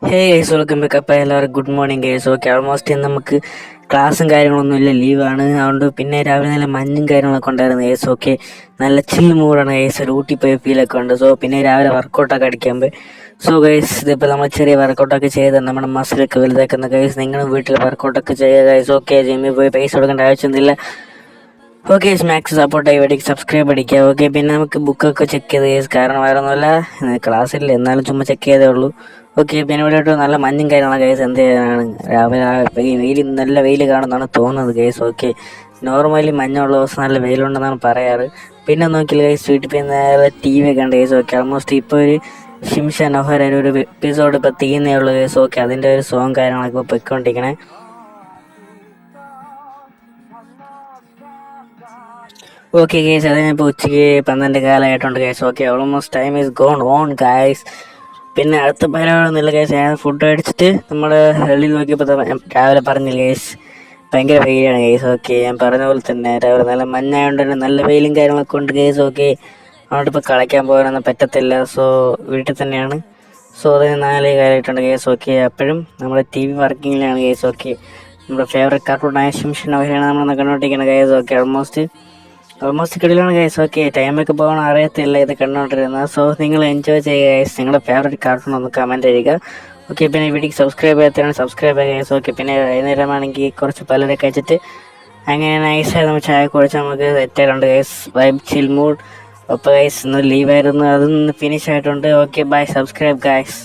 Hey guys, welcome back. അപ്പോൾ എല്ലാവർക്കും good morning guys. Okay, almost ഇന്ന് നമുക്ക് ക്ലാസ്സും കാര്യങ്ങളൊന്നും ഇല്ല, ലീവാണ്. അതുകൊണ്ട് പിന്നെ രാവിലെ നല്ല മഞ്ഞും കാര്യങ്ങളൊക്കെ ഉണ്ടായിരുന്നു ഗൈസ്. ഓക്കെ, നല്ല ചില്ല് മൂടാണ് ഗൈസ്, ഒരു ഊട്ടി പോയ ഫീലൊക്കെ ഉണ്ട്. സോ പിന്നെ രാവിലെ വർക്കൗട്ടൊക്കെ അടിക്കാൻ പോയി. സോ ഗൈസ്, ഇതിപ്പോൾ നമ്മൾ ചെറിയ വർക്കൗട്ടൊക്കെ ചെയ്ത് നമ്മുടെ മസിലൊക്കെ വലുതാക്കുന്ന ഗൈസ്. നിങ്ങൾ വീട്ടിൽ വർക്കൗട്ടൊക്കെ ചെയ്യുക ഗൈസ്. ഓക്കെ, ജിമ്മിൽ പോയി പൈസ കൊടുക്കേണ്ട ആവശ്യമൊന്നുമില്ല. ഓക്കെ, മാക്സ് സപ്പോർട്ട് ആയി വേണ്ടി സബ്സ്ക്രൈബ് അടിക്കുക. ഓക്കെ, പിന്നെ നമുക്ക് ബുക്കൊക്കെ ചെക്ക് ചെയ്ത് ഗൈസ്, കാരണം വേറെ ഒന്നുമല്ല, ക്ലാസ്സില്ല എന്നാലും ചുമ്മാ ചെക്ക് ചെയ്തേ ഉള്ളൂ. ഓക്കെ, പിന്നെ ഇവിടെ നല്ല മഞ്ഞും കാര്യങ്ങളാണ് ഗൈസ്. എന്ത് ചെയ്യാനാണ്, രാവിലെ ഈ വെയിൽ, നല്ല വെയിൽ കാണുന്നതാണ് തോന്നുന്നത് ഗൈസ്. ഓക്കെ, നോർമലി മഞ്ഞുള്ള ദിവസം നല്ല വെയിലുണ്ടെന്നാണ് പറയാറ്. പിന്നെ നോക്കിയില്ല ഗൈസ്, വീട്ടിൽ പോയി നേരെ ടി വി ഒക്കെ ഉണ്ട് ഗൈസ്. ഓക്കെ, ഓൾമോസ്റ്റ് ഇപ്പോൾ ഒരു ഷിംഷ നൊഹര ഒരു എപ്പിസോഡ് ഇപ്പോൾ തീർന്നേ ഉള്ളൂ ഗൈസ്. ഓക്കെ, അതിൻ്റെ ഒരു സോങ് കാര്യങ്ങളൊക്കെ ഇപ്പോൾ പൊയ്ക്കൊണ്ടിരിക്കണേ. ഓക്കെ ഗൈസ്, അതിനിപ്പോൾ ഉച്ചയ്ക്ക് 12 കാലമായിട്ടുണ്ട് guys. Okay, almost time is gone on guys. പിന്നെ അടുത്ത പരിപാടിയൊന്നുമില്ല ഗൈസ്. ഞാൻ ഫുഡ് അടിച്ചിട്ട് നമ്മൾ വെളിയിൽ നോക്കിയപ്പോൾ രാവിലെ പറഞ്ഞില്ല ഗൈസ്, ഭയങ്കര വെയിലാണ് ഗൈസ്. ഓക്കെ, ഞാൻ പറഞ്ഞ പോലെ തന്നെ രാവിലെ നല്ല മഞ്ഞായതുകൊണ്ട് തന്നെ നല്ല വെയിലും കാര്യങ്ങളൊക്കെ ഉണ്ട് ഗൈസ്. ഓക്കെ, അതുകൊണ്ട് ഇപ്പോൾ കളിക്കാൻ പോകാനൊന്നും പറ്റത്തില്ല. സോ വീട്ടിൽ തന്നെയാണ്. സോ അതിന് 4 കാലമായിട്ടുണ്ട് ഗൈസ്. ഓക്കെ, അപ്പോഴും നമ്മുടെ ടി വി വർക്കിങ്ങിലാണ് ഗൈസ്. ഓക്കെ, നമ്മുടെ ഫേവറേറ്റ് കാർട്ടൂണായ ഷിംഷൻ അവരെയാണ് നമ്മൾ കണ്ടുകൊണ്ടിരിക്കുന്നത് ഗൈസ്. ഓക്കെ, ഓൾമോസ്റ്റ് കിടിലാണ് ഗൈസ്. ഓക്കെ, ടൈമൊക്കെ പോകണം അറിയത്തില്ല ഇത് കണ്ടുകൊണ്ടിരുന്നത്. സോ നിങ്ങൾ എൻജോയ് ചെയ്യുക ഗൈസ്. നിങ്ങളുടെ ഫേവറേറ്റ് കാർട്ടൂൺ ഒന്ന് കമൻറ്റ് ചെയ്യുക. ഓക്കെ, പിന്നെ വീട്ടിൽ സബ്സ്ക്രൈബ് ചെയ്യാത്തതാണ് സബ്സ്ക്രൈബ് ചെയ്യുക ഗൈസ്. ഓക്കെ, പിന്നെ വൈകുന്നേരമാണെങ്കിൽ കുറച്ച് പലരൊക്കെ കഴിച്ചിട്ട് അങ്ങനെ നൈസായി നമ്മൾ ചായ കുടിച്ച് നമുക്ക് സെറ്റായിട്ടുണ്ട് ഗൈസ്. Vibe chill mood. അപ്പോൾ ഗൈസ് ഇന്ന് ലീവായിരുന്നു, അതൊന്ന് ഫിനിഷ് ആയിട്ടുണ്ട്. Okay, bye, subscribe guys.